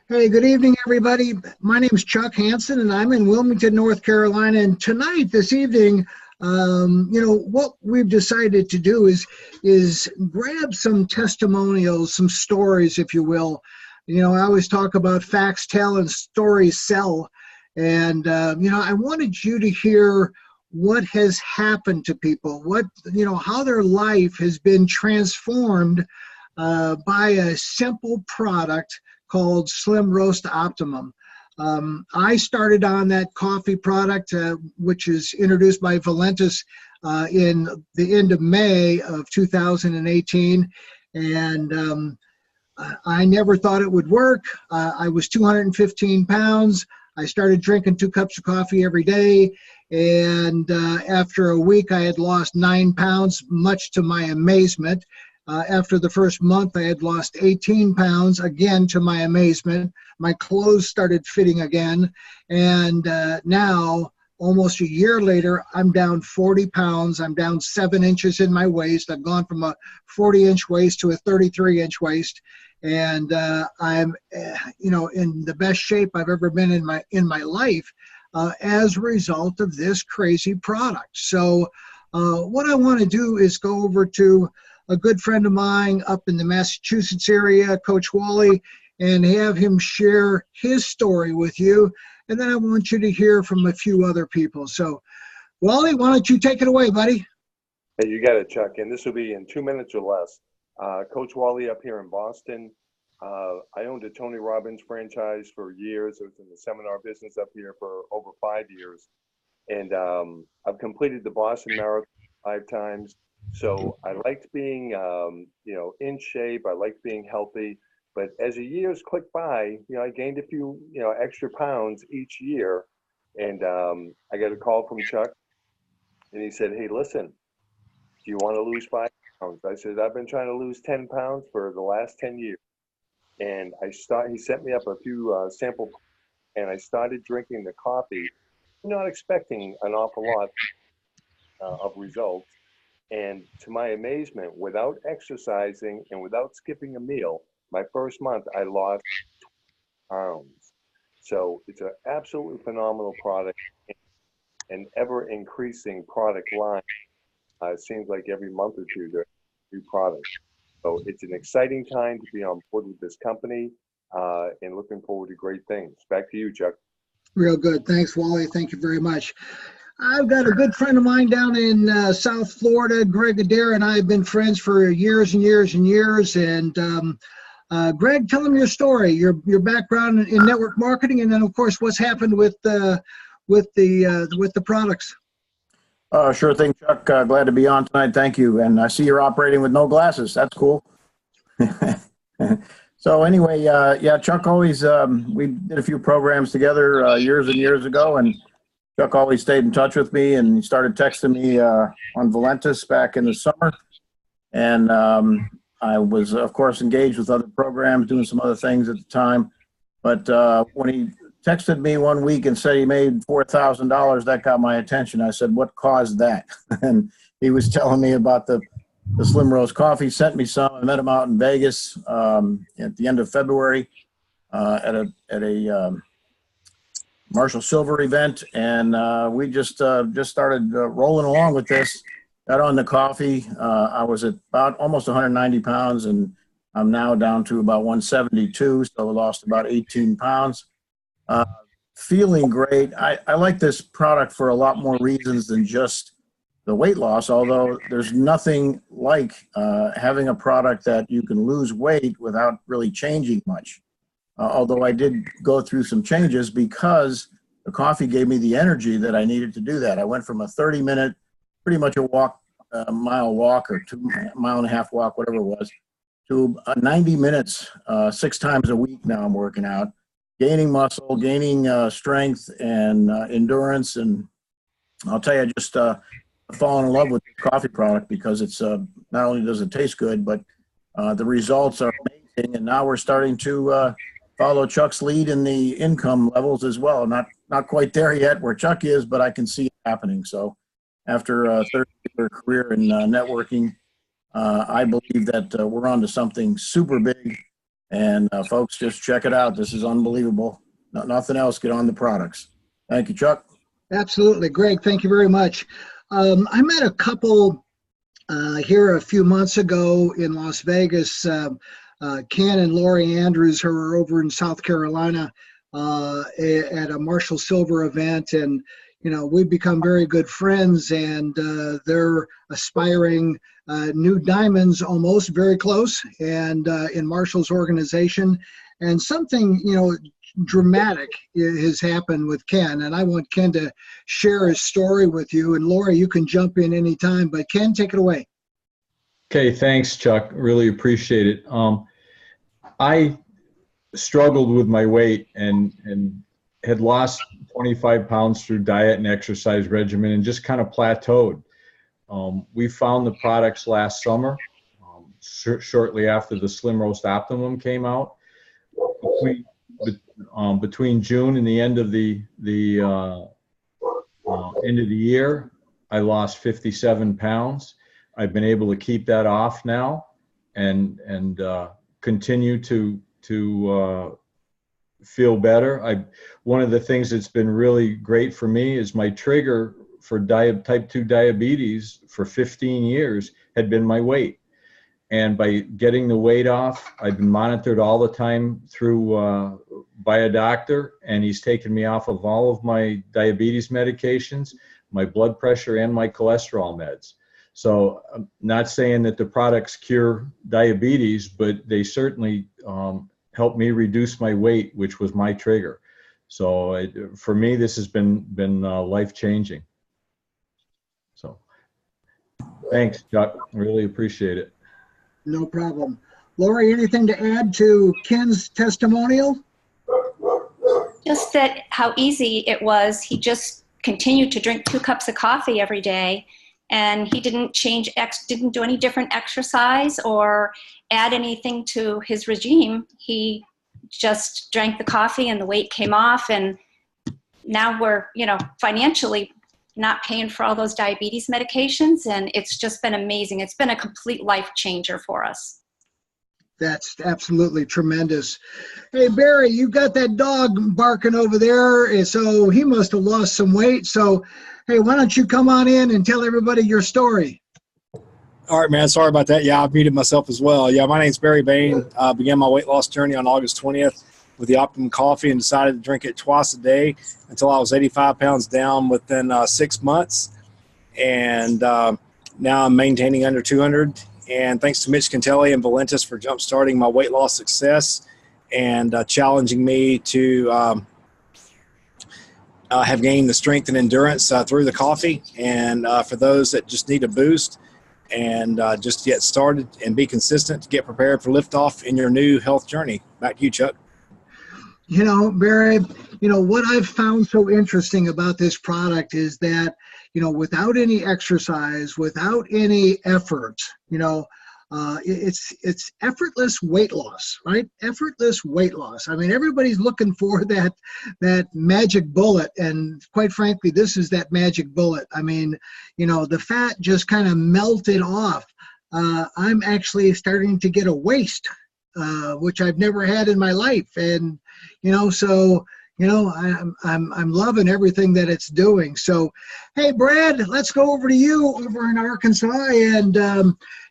Hey, good evening, everybody. My name is Chuck Hansen, and I'm in Wilmington, North Carolina. And tonight, this evening, what we've decided to do is grab some testimonials, some stories, if you will. I always talk about facts tell and stories sell. And I wanted you to hear what has happened to people, how their life has been transformed by a simple product called SLIMROAST OPTIMUM. I started on that coffee product, which is introduced by Valentis in the end of May of 2018. And I never thought it would work. I was 215 pounds. I started drinking 2 cups of coffee every day. And after a week, I had lost 9 pounds, much to my amazement. After the first month, I had lost 18 pounds, again, to my amazement. My clothes started fitting again. And now, almost a year later, I'm down 40 pounds. I'm down 7 inches in my waist. I've gone from a 40-inch waist to a 33-inch waist. And I'm, in the best shape I've ever been in my life as a result of this crazy product. So what I want to do is go over to a good friend of mine up in the Massachusetts area, Coach Wally, and have him share his story with you. And then I want you to hear from a few other people. So, Wally, why don't you take it away, buddy? Hey, you got it, Chuck. And this will be in 2 minutes or less. Coach Wally up here in Boston. I owned a Tony Robbins franchise for years. I was in the seminar business up here for over 5 years. And I've completed the Boston Marathon 5 times. So I liked being, in shape. I liked being healthy. But as the years clicked by, I gained a few, extra pounds each year. And I got a call from Chuck, and he said, "Hey, listen, do you want to lose 5 pounds?" I said, "I've been trying to lose 10 pounds for the last 10 years." And he sent me up a few sample, and I started drinking the coffee, not expecting an awful lot of results. And to my amazement, without exercising and without skipping a meal, my first month I lost pounds. So it's an absolutely phenomenal product, an ever increasing product line. It seems like every month or two there's new products. So it's an exciting time to be on board with this company and looking forward to great things. Back to you, Chuck. Real good. Thanks, Wally. Thank you very much. I've got a good friend of mine down in South Florida, Greg Adair, and I have been friends for years and years and years. And Greg, tell him your story, your background in network marketing, and then of course what's happened with the products. Sure thing, Chuck. Glad to be on tonight. Thank you. And I see you're operating with no glasses. That's cool. So anyway, Chuck always, we did a few programs together years and years ago, and Chuck always stayed in touch with me, and he started texting me on Valentis back in the summer. And I was, of course, engaged with other programs, doing some other things at the time. But when he texted me one week and said he made $4,000, that got my attention. I said, "What caused that?" And he was telling me about the SLIMROAST coffee. Sent me some. I met him out in Vegas at the end of February at a Marshall Silver event, and we just started rolling along with this. Got on the coffee. I was at about almost 190 pounds, and I'm now down to about 172, so I lost about 18 pounds. Feeling great. I like this product for a lot more reasons than just the weight loss, although there's nothing like having a product that you can lose weight without really changing much. Although I did go through some changes because the coffee gave me the energy that I needed to do that. I went from a 30-minute, pretty much a mile walk or 2.5-mile walk, whatever it was, to 90 minutes, 6 times a week now I'm working out, gaining muscle, gaining strength and endurance. And I'll tell you, I just fallen in love with the coffee product because it's not only does it taste good, but the results are amazing. And now we're starting to follow Chuck's lead in the income levels as well. Not quite there yet where Chuck is, but I can see it happening. So after a 30-year career in networking, I believe that we're on to something super big. And folks, just check it out. This is unbelievable. Nothing else. Get on the products. Thank you, Chuck. Absolutely. Greg, thank you very much. I met a couple here a few months ago in Las Vegas, Ken and Lori Andrews, who are over in South Carolina at a Marshall Silver event. And, you know, we've become very good friends, and they're aspiring new diamonds, almost very close, and in Marshall's organization. And something, you know, dramatic has happened with Ken, and I want Ken to share his story with you. And Lori, you can jump in anytime, but Ken, take it away. Okay, thanks, Chuck. Really appreciate it. I struggled with my weight and had lost 25 pounds through diet and exercise regimen and just kind of plateaued. We found the products last summer, shortly after the SLIMROAST OPTIMUM came out. Between June and the end of the year, I lost 57 pounds. I've been able to keep that off now, and continue to feel better. One of the things that's been really great for me is my trigger for type 2 diabetes for 15 years had been my weight. And by getting the weight off, I've been monitored all the time through by a doctor, and he's taken me off of all of my diabetes medications, my blood pressure, and my cholesterol meds. So I'm not saying that the products cure diabetes, but they certainly helped me reduce my weight, which was my trigger. So for me, this has been life-changing. So thanks, Chuck. Really appreciate it. No problem. Lori, anything to add to Ken's testimonial? Just that how easy it was. He just continued to drink 2 cups of coffee every day, and he didn't didn't do any different exercise or add anything to his regime. He just drank the coffee and the weight came off, and now we're, you know, financially not paying for all those diabetes medications, and it's just been amazing. It's been a complete life changer for us. That's absolutely tremendous. Hey, Barry, you got that dog barking over there, and so he must have lost some weight. So, hey, why don't you come on in and tell everybody your story? All right, man. Sorry about that. Yeah, I've muted myself as well. Yeah, my name's Barry Bain. I began my weight loss journey on August 20th with the Optimum coffee and decided to drink it twice a day until I was 85 pounds down within 6 months. And now I'm maintaining under 200. And thanks to Mitch Cantelli and Valentis for jumpstarting my weight loss success and challenging me to have gained the strength and endurance through the coffee. And for those that just need a boost and just get started and be consistent to get prepared for liftoff in your new health journey. Back to you, Chuck. You know, Barry, you know, what I've found so interesting about this product is that, you know, without any exercise, without any effort, you know, it's effortless weight loss, right? Effortless weight loss. I mean, everybody's looking for that magic bullet, and quite frankly, this is that magic bullet. I mean, you know, the fat just kind of melted off. I'm actually starting to get a waist, which I've never had in my life, and you know, so you know, I'm loving everything that it's doing. So, hey, Brad, let's go over to you over in Arkansas and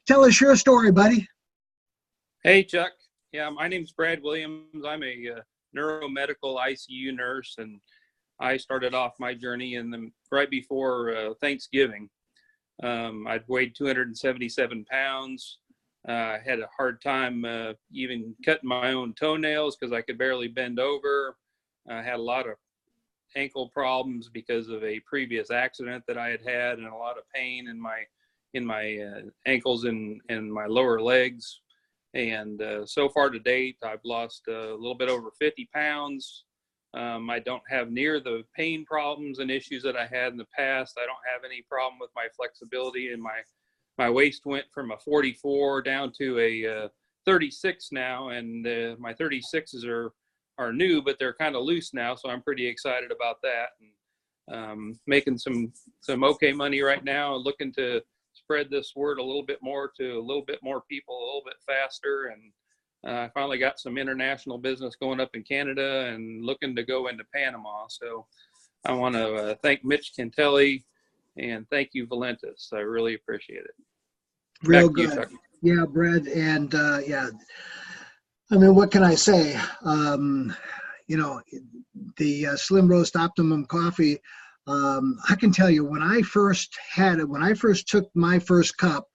tell us your story, buddy. Hey, Chuck. Yeah, my name's Brad Williams. I'm a neuromedical ICU nurse, and I started off my journey right before Thanksgiving. I'd weighed 277 pounds. I had a hard time even cutting my own toenails because I could barely bend over. I had a lot of ankle problems because of a previous accident that I had, and a lot of pain in my ankles and my lower legs. And so far to date, I've lost a little bit over 50 pounds. I don't have near the pain problems and issues that I had in the past. I don't have any problem with my flexibility, and my waist went from a 44 down to a 36 now, and my 36s are new, but they're kind of loose now, so I'm pretty excited about that. And making some okay money right now, looking to spread this word a little bit more to a little bit more people a little bit faster, I finally got some international business going up in Canada and looking to go into Panama. So I want to thank Mitch Cantelli and thank you, Valentis. I really appreciate it. Real Back to you, good. Chuck. Yeah, Brad. And yeah, I mean, what can I say? You know, the Slim Roast Optimum coffee, I can tell you when I first had it, when I first took my first cup,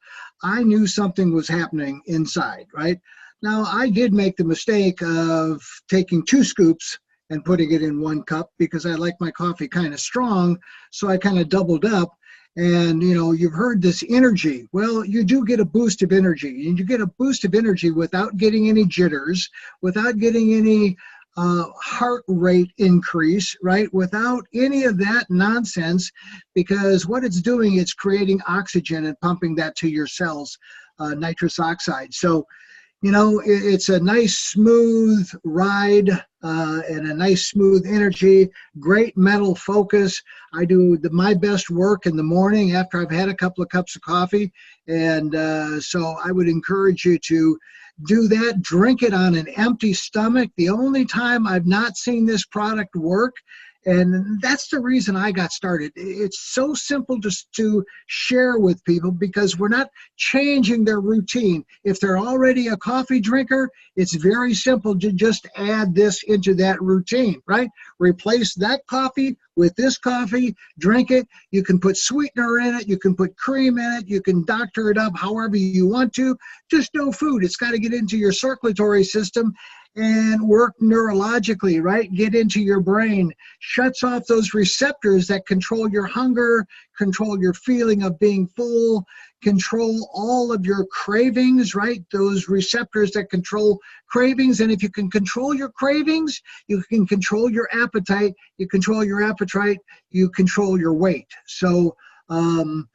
I knew something was happening inside, right? Now, I did make the mistake of taking 2 scoops and putting it in 1 cup because I like my coffee kind of strong. So I kind of doubled up. And, you know, you've heard this energy. Well, you do get a boost of energy. And you get a boost of energy without getting any jitters, without getting any heart rate increase, right? Without any of that nonsense, because what it's doing, it's creating oxygen and pumping that to your cells, nitrous oxide. So, you know, it's a nice smooth ride and a nice smooth energy, great mental focus. I do my best work in the morning after I've had a couple of cups of coffee. And so I would encourage you to do that. Drink it on an empty stomach. The only time I've not seen this product work, and that's the reason I got started. It's so simple just to share with people because we're not changing their routine. If they're already a coffee drinker, it's very simple to just add this into that routine, right? Replace that coffee with this coffee, drink it. You can put sweetener in it. You can put cream in it. You can doctor it up however you want to. Just no food. It's got to get into your circulatory system and work neurologically, right? Get into your brain, shuts off those receptors that control your hunger, control your feeling of being full, control all of your cravings, right? Those receptors that control cravings. And if you can control your cravings, you can control your appetite. You control your appetite, you control your weight. So, you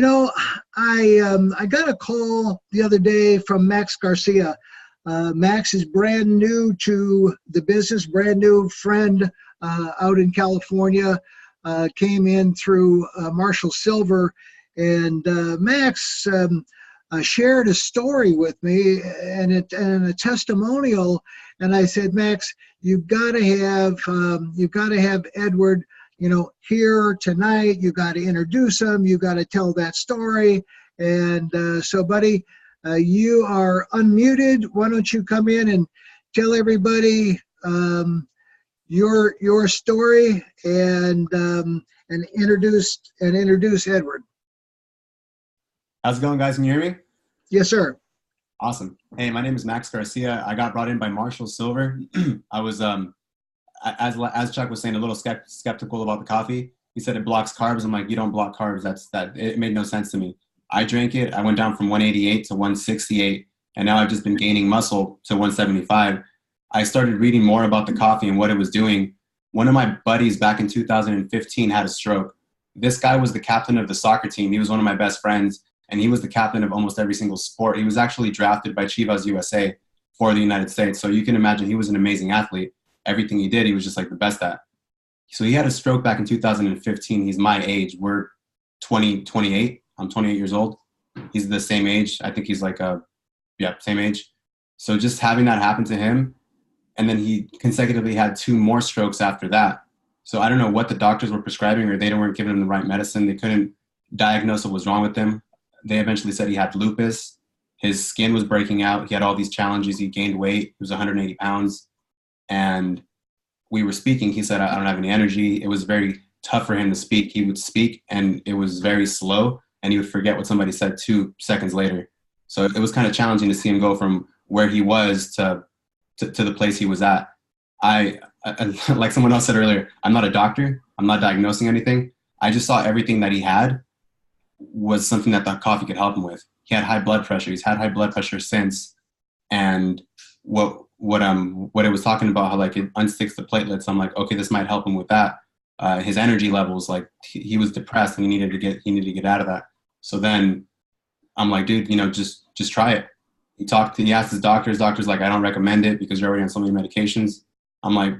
know, I got a call the other day from Max Garcia. Max is brand new to the business, brand new friend out in California, came in through Marshall Silver, and Max shared a story with me and a testimonial, and I said, Max, you've got to have Edward, you know, here tonight. You got to introduce him. You got to tell that story, and so, buddy. You are unmuted. Why don't you come in and tell everybody your story and introduce Edward. How's it going, guys? Can you hear me? Yes, sir. Awesome. Hey, my name is Max Garcia. I got brought in by Marshall Silver. I was, as Chuck was saying, a little skeptical about the coffee. He said it blocks carbs. I'm like, you don't block carbs. It made no sense to me. I drank it. I went down from 188 to 168, and now I've just been gaining muscle to 175. I started reading more about the coffee and what it was doing. One of my buddies back in 2015 had a stroke. This guy was the captain of the soccer team. He was one of my best friends, and he was the captain of almost every single sport. He was actually drafted by Chivas USA for the United States. So you can imagine he was an amazing athlete. Everything he did, he was just like the best at. So he had a stroke back in 2015. He's my age. We're 28. I'm 28 years old. He's the same age. I think he's like same age. So just having that happen to him, and then he consecutively had 2 more strokes after that. So I don't know what the doctors were prescribing, or they weren't giving him the right medicine. They couldn't diagnose what was wrong with him. They eventually said he had lupus. His skin was breaking out. He had all these challenges. He gained weight. He was 180 pounds. And we were speaking. He said, I don't have any energy. It was very tough for him to speak. He would speak, and it was very slow, and he would forget what somebody said 2 seconds later. So it was kind of challenging to see him go from where he was to the place he was at. I like someone else said earlier, I'm not a doctor. I'm not diagnosing anything. I just saw everything that he had was something that the coffee could help him with. He had high blood pressure. He's had high blood pressure since. And what it was talking about, how like it unsticks the platelets. I'm like, okay, this might help him with that. His energy levels, like he was depressed and he needed to get out of that. So then I'm like, dude, you know, just try it. He asked his doctors like, I don't recommend it because you're already on so many medications. I'm like,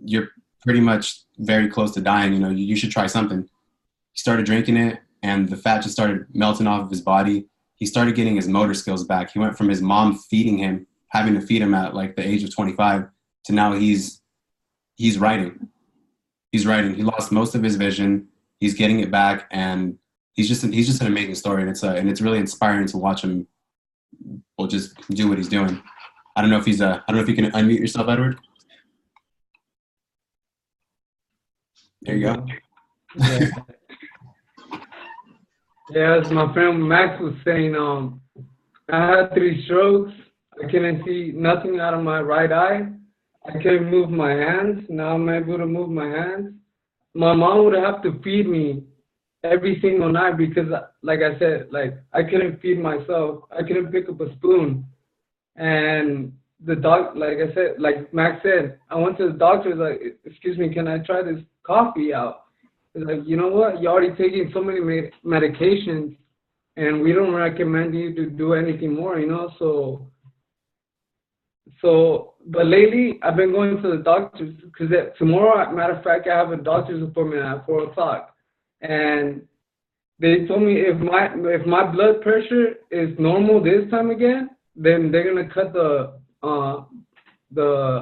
you're pretty much very close to dying. You know, you should try something. He started drinking it, and the fat just started melting off of his body. He started getting his motor skills back. He went from his mom feeding him having to feed him at like the age of 25 to now he's writing. He's writing. He lost most of his vision. He's getting it back, and he's just an amazing story, and it's really inspiring to watch him. Well, just do what he's doing. I don't know if I don't know if you can unmute yourself, Edward. There you go. Yeah. Yeah, as my friend Max was saying, I had 3 strokes. I couldn't see nothing out of my right eye. I couldn't move my hands. Now I'm able to move my hands. My mom would have to feed me every single night because, like I said, like I couldn't feed myself. I couldn't pick up a spoon. And the doc, like I said, like Max said, I went to the doctor, like, excuse me, can I try this coffee out? It's like, you know what? You're already taking so many medications, and we don't recommend you to do anything more, you know? But lately, I've been going to the doctors because tomorrow, matter of fact, I have a doctor's appointment at 4 o'clock. And they told me if my blood pressure is normal this time again, then they're going to cut the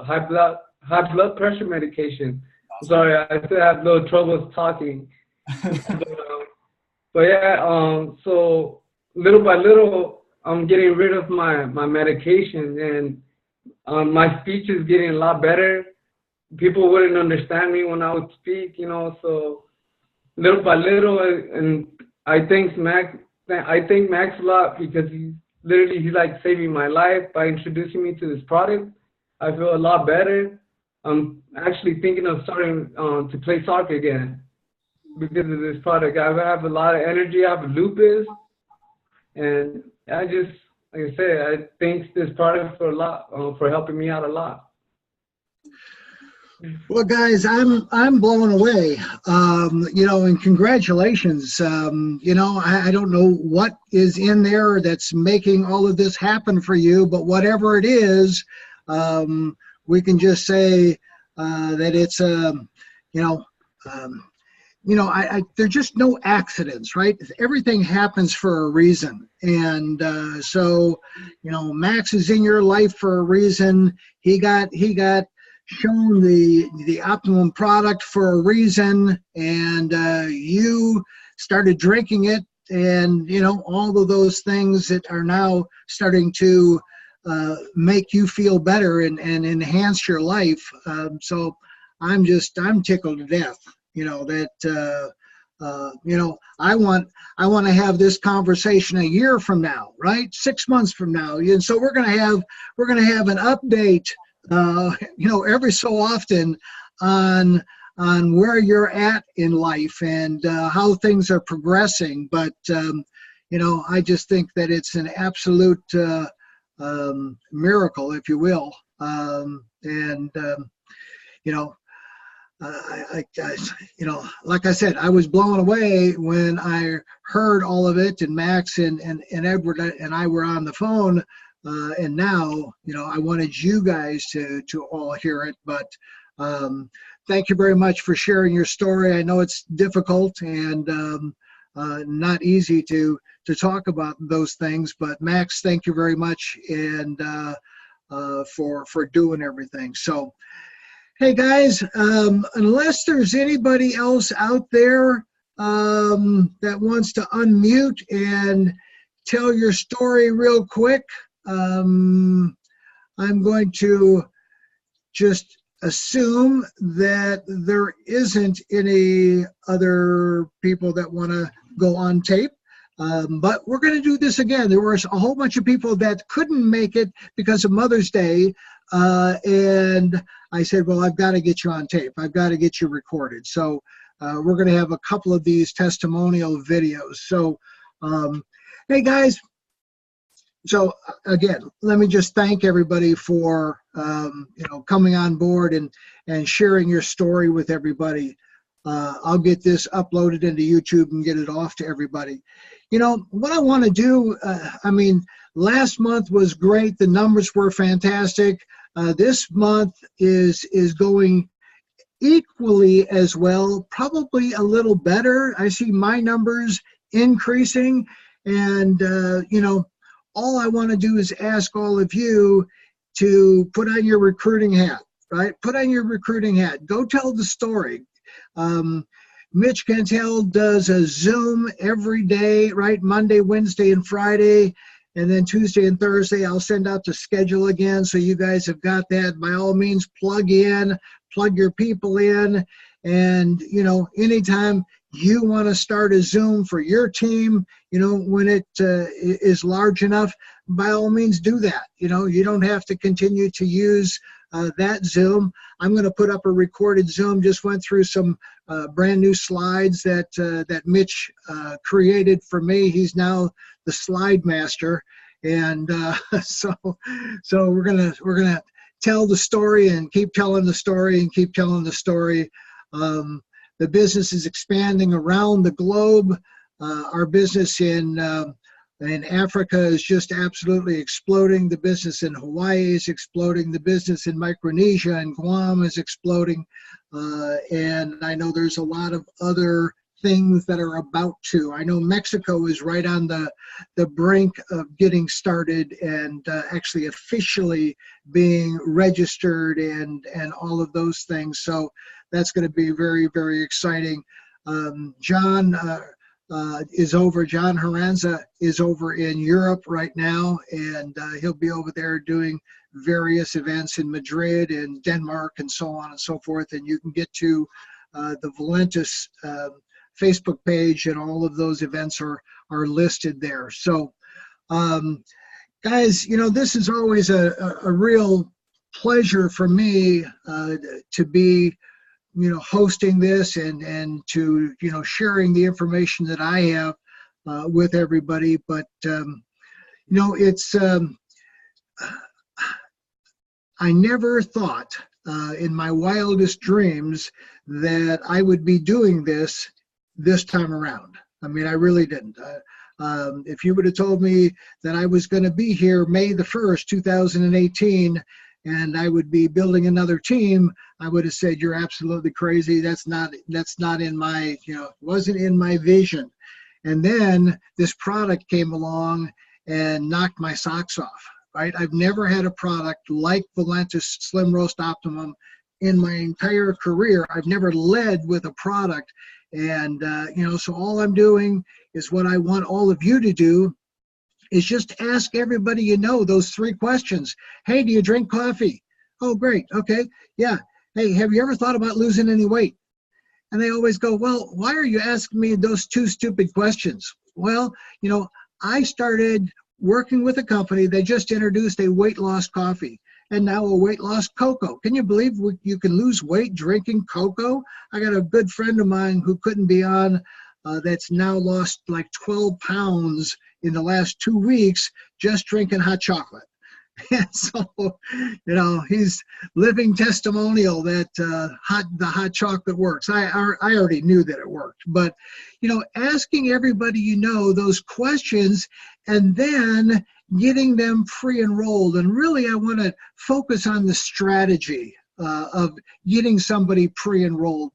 high blood pressure medication. Sorry, I still have little troubles talking. But yeah, so little by little, I'm getting rid of my medication, and my speech is getting a lot better. People wouldn't understand me when I would speak, you know, so little by little, and I thank Max a lot because he's like saving my life by introducing me to this product. I feel a lot better. I'm actually thinking of starting to play soccer again because of this product. I have a lot of energy. I have lupus, and I just, like I said, I thank this product for a lot, for helping me out a lot. Well, guys, I'm blown away. You know, and congratulations. You know, I don't know what is in there that's making all of this happen for you, but whatever it is, we can just say that it's there's just no accidents, right? Everything happens for a reason, and so you know, Max is in your life for a reason. He got shown the Optimum product for a reason, and you started drinking it, and you know, all of those things that are now starting to make you feel better and enhance your life. So I'm tickled to death, you know, that you know, I want to have this conversation a year from now, right? 6 months from now. And so we're going to have an update, you know, every so often on where you're at in life and how things are progressing. But you know, I just think that it's an absolute miracle, if you will. You know, I you know, like I said, I was blown away when I heard all of it, and Max and Edward and I were on the phone, and now, you know, I wanted you guys to all hear it. But thank you very much for sharing your story. I know it's difficult and not easy to talk about those things, but Max, thank you very much, and for doing everything. So, hey guys, unless there's anybody else out there that wants to unmute and tell your story real quick, I'm going to just assume that there isn't any other people that want to go on tape. But we're going to do this again. There was a whole bunch of people that couldn't make it because of Mother's Day. And I said, well, I've got to get you on tape. I've got to get you recorded. So we're going to have a couple of these testimonial videos. So, hey guys, so again, let me just thank everybody for, you know, coming on board and sharing your story with everybody. I'll get this uploaded into YouTube and get it off to everybody. You know, what I want to do, I mean, last month was great. The numbers were fantastic. This month is going equally as well, probably a little better. I see my numbers increasing, and you know, all I want to do is ask all of you, to put on your recruiting hat, right? Put on your recruiting hat. Go tell the story. Mitch Cantel does a Zoom every day, right? Monday, Wednesday, and Friday. And then Tuesday and Thursday, I'll send out the schedule again. So you guys have got that. By all means, plug in, plug your people in. And, you know, anytime you want to start a Zoom for your team, you know, when it is large enough, by all means do that. You know, you don't have to continue to use that Zoom. I'm going to put up a recorded Zoom. Just went through some brand new slides that Mitch created for me. He's now the slide master, and so we're gonna tell the story and keep telling the story and keep telling the story. The business is expanding around the globe. Our business in Africa is just absolutely exploding. The business in Hawaii is exploding. The business in Micronesia and Guam is exploding. And I know there's a lot of other things that are about to. I know Mexico is right on the brink of getting started and actually officially being registered and all of those things. So that's going to be very, very exciting. John Haranza is over in Europe right now, and he'll be over there doing various events in Madrid and Denmark and so on and so forth. And you can get to the Valentis Facebook page, and all of those events are listed there. So guys, you know, this is always a real pleasure for me to be, you know, hosting this and to, you know, sharing the information that I have with everybody. But you know, it's I never thought in my wildest dreams that I would be doing this time around. I mean, I really didn't. If you would have told me that I was going to be here May the 1st, 2018, and I would be building another team, I would have said, you're absolutely crazy. That's not in my, you know, wasn't in my vision. And then this product came along and knocked my socks off, right? I've never had a product like Valentis SLIMROAST OPTIMUM in my entire career. I've never led with a product. And, you know, so all I'm doing is what I want all of you to do is just ask everybody you know those 3 questions. Hey, do you drink coffee? Oh, great. Okay. Yeah. Hey, have you ever thought about losing any weight? And they always go, well, why are you asking me those 2 stupid questions? Well, you know, I started working with a company. They just introduced a weight loss coffee and now a weight loss cocoa. Can you believe you can lose weight drinking cocoa? I got a good friend of mine who couldn't be on that's now lost like 12 pounds in the last 2 weeks just drinking hot chocolate. And so, you know, he's living testimonial that the hot chocolate works. I already knew that it worked, but, you know, asking everybody you know those questions and then getting them pre-enrolled. And really, I want to focus on the strategy of getting somebody pre-enrolled.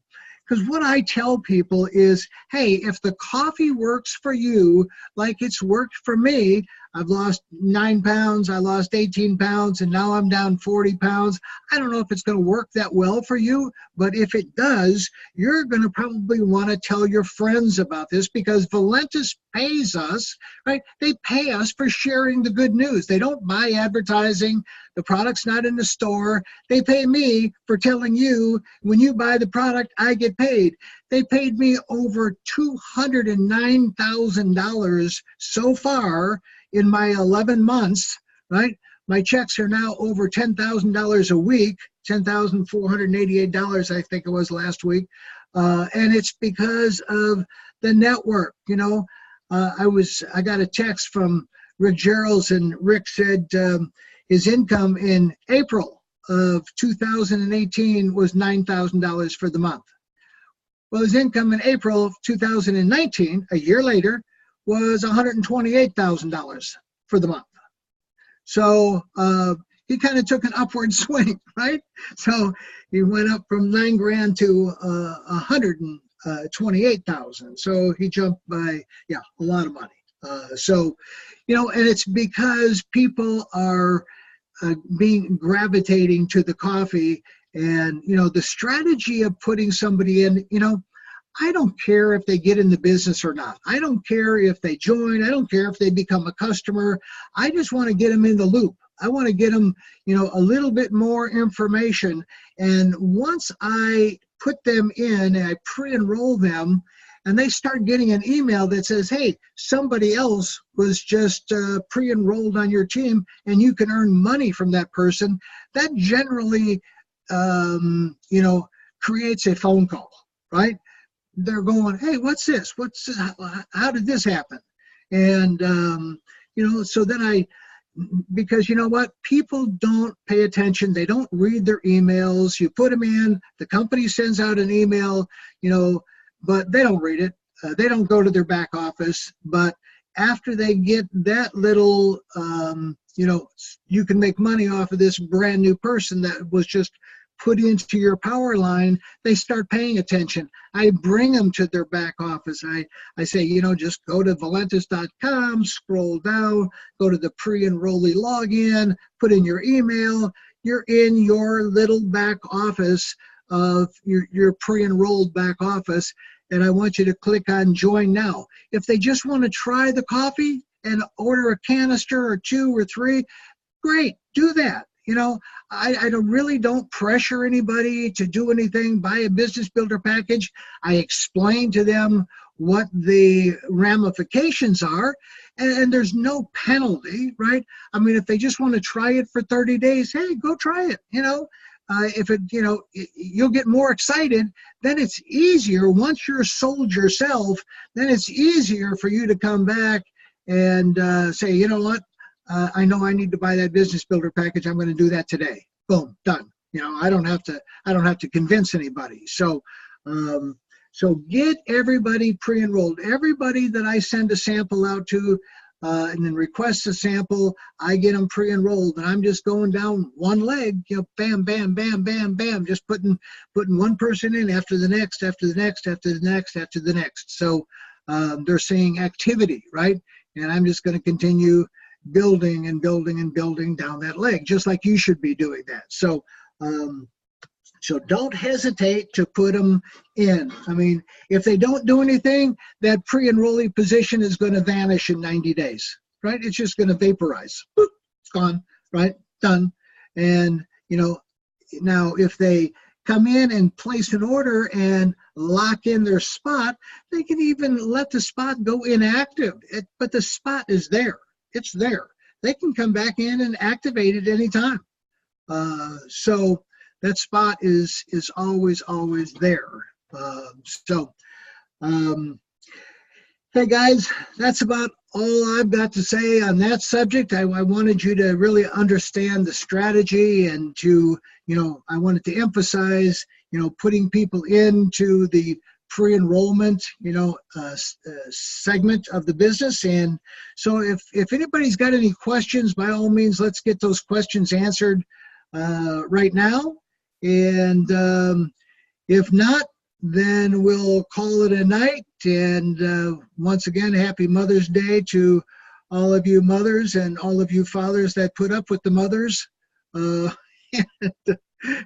Because what I tell people is, hey, if the coffee works for you like it's worked for me, I've lost 9 pounds, I lost 18 pounds, and now I'm down 40 pounds. I don't know if it's going to work that well for you, but if it does, you're going to probably want to tell your friends about this because Valentis pays us, right? They pay us for sharing the good news. They don't buy advertising. The product's not in the store. They pay me for telling you when you buy the product, I get paid. They paid me over $209,000 so far in my 11 months, right? My checks are now over $10,000 a week, $10,488, I think it was last week. And it's because of the network. You know, I got a text from Rick Geralds, and Rick said his income in April of 2018 was $9,000 for the month. Well, his income in April of 2019, a year later, was $128,000 for the month. So he kind of took an upward swing, right? So he went up from $9,000 to $128,000. So he jumped by, yeah, a lot of money. So, you know, and it's because people are being gravitating to the coffee. And, you know, the strategy of putting somebody in, you know, I don't care if they get in the business or not. I don't care if they join. I don't care if they become a customer. I just want to get them in the loop. I want to get them, you know, a little bit more information. And once I put them in and I pre-enroll them, and they start getting an email that says, hey, somebody else was just pre-enrolled on your team and you can earn money from that person, that generally, you know, creates a phone call, right? They're going, hey, what's this? How did this happen? And, you know, so then because you know what? People don't pay attention. They don't read their emails. You put them in, the company sends out an email, you know, but they don't read it. They don't go to their back office. But after they get that little, you know, you can make money off of this brand new person that was just put into your power line, they start paying attention. I bring them to their back office. I say, you know, just go to valentis.com, scroll down, go to the pre-enrollee login, put in your email. You're in your little back office of your pre-enrolled back office, and I want you to click on join now. If they just want to try the coffee and order a canister or 2 or 3, great, do that. You know, I really don't pressure anybody to do anything, buy a business builder package. I explain to them what the ramifications are, and there's no penalty, right? I mean, if they just want to try it for 30 days, hey, go try it, you know. If it, you know, you'll get more excited, then it's easier. Once you're sold yourself, then it's easier for you to come back and say, you know what, I know I need to buy that business builder package. I'm going to do that today. Boom, done. You know, I don't have to convince anybody. So, so get everybody pre-enrolled. Everybody that I send a sample out to, and then request a sample, I get them pre-enrolled, and I'm just going down one leg, you know, bam, bam, bam, bam, bam, just putting one person in after the next, after the next, after the next, after the next. So they're seeing activity, right? And I'm just going to continue building and building and building down that leg, just like you should be doing that. So, so don't hesitate to put them in. I mean, if they don't do anything, that pre-enrollee position is going to vanish in 90 days, right? It's just going to vaporize. Boop, it's gone, right? Done. And, you know, now if they come in and place an order and lock in their spot, they can even let the spot go inactive, but the spot is there. It's there. They can come back in and activate it anytime. So that spot is always there. Hey guys, that's about all I've got to say on that subject. I wanted you to really understand the strategy, and to, you know, I wanted to emphasize, you know, putting people into the pre-enrollment, you know, segment of the business. And so if anybody's got any questions, by all means, let's get those questions answered right now. And if not, then we'll call it a night. And once again, happy Mother's Day to all of you mothers and all of you fathers that put up with the mothers.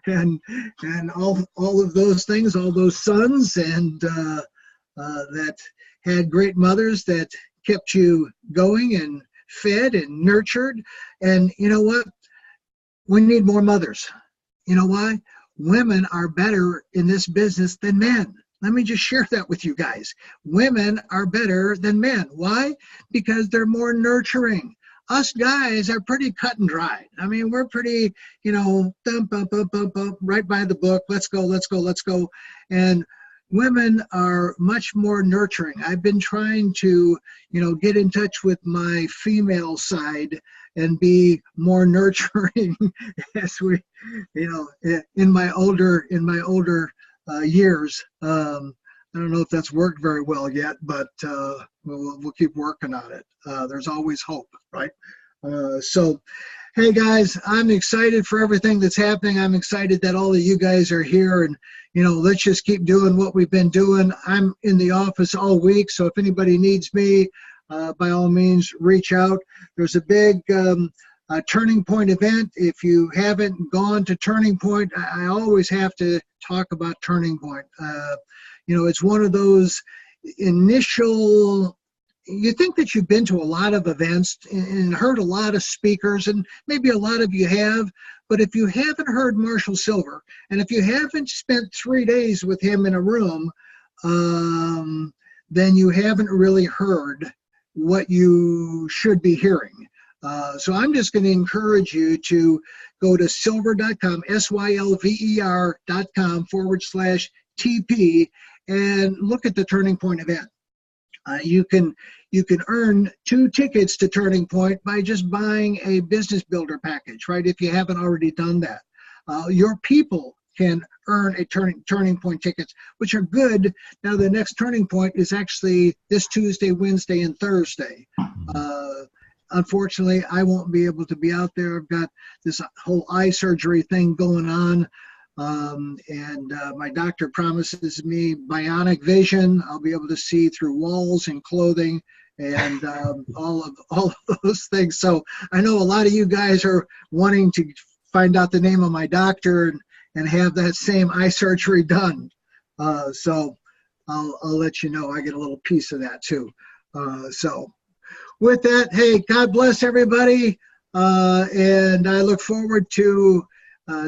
And all of those things, all those sons, and that had great mothers that kept you going and fed and nurtured. And you know what? We need more mothers. You know why? Women are better in this business than men. Let me just share that with you guys. Women are better than men. Why? Because they're more nurturing. Us guys are pretty cut and dry. I mean, we're pretty, you know, right by the book. Let's go, let's go, let's go. And women are much more nurturing. I've been trying to, you know, get in touch with my female side and be more nurturing as we, you know, in my older years. I don't know if that's worked very well yet, but we'll keep working on it. There's always hope, right? So, hey guys, I'm excited for everything that's happening. I'm excited that all of you guys are here, and you know, let's just keep doing what we've been doing. I'm in the office all week, so if anybody needs me, by all means, reach out. There's a big Turning Point event. If you haven't gone to Turning Point, I always have to talk about Turning Point. You know, it's one of those initial, you think that you've been to a lot of events and heard a lot of speakers, and maybe a lot of you have, but if you haven't heard Marshall Silver, and if you haven't spent 3 days with him in a room, then you haven't really heard what you should be hearing. So I'm just going to encourage you to go to silver.com, sylver.com/TP, and look at the Turning Point event. You can earn 2 tickets to Turning Point by just buying a business builder package, right? If you haven't already done that, your people can earn a Turning Point tickets, which are good. Now the next Turning Point is actually this Tuesday, Wednesday, and Thursday. Unfortunately, I won't be able to be out there. I've got this whole eye surgery thing going on. And my doctor promises me bionic vision. I'll be able to see through walls and clothing and all of those things. So I know a lot of you guys are wanting to find out the name of my doctor and have that same eye surgery done. So I'll let you know. I get a little piece of that too. So with that, hey, God bless everybody. And I look forward to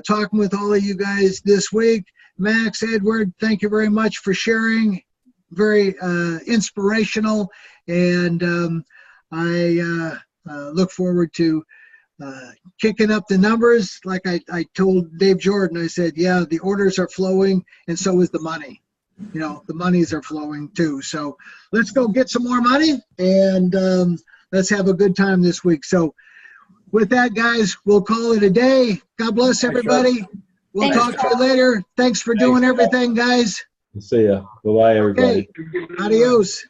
talking with all of you guys this week. Max, Edward, thank you very much for sharing. Very inspirational. And I look forward to kicking up the numbers. Like I told Dave Jordan, I said, yeah, the orders are flowing and so is the money. You know, the monies are flowing too. So let's go get some more money and let's have a good time this week. So with that, guys, we'll call it a day. God bless everybody. We'll talk to you later. Thanks for doing everything, guys. See ya. Bye-bye, everybody. Okay. Adios.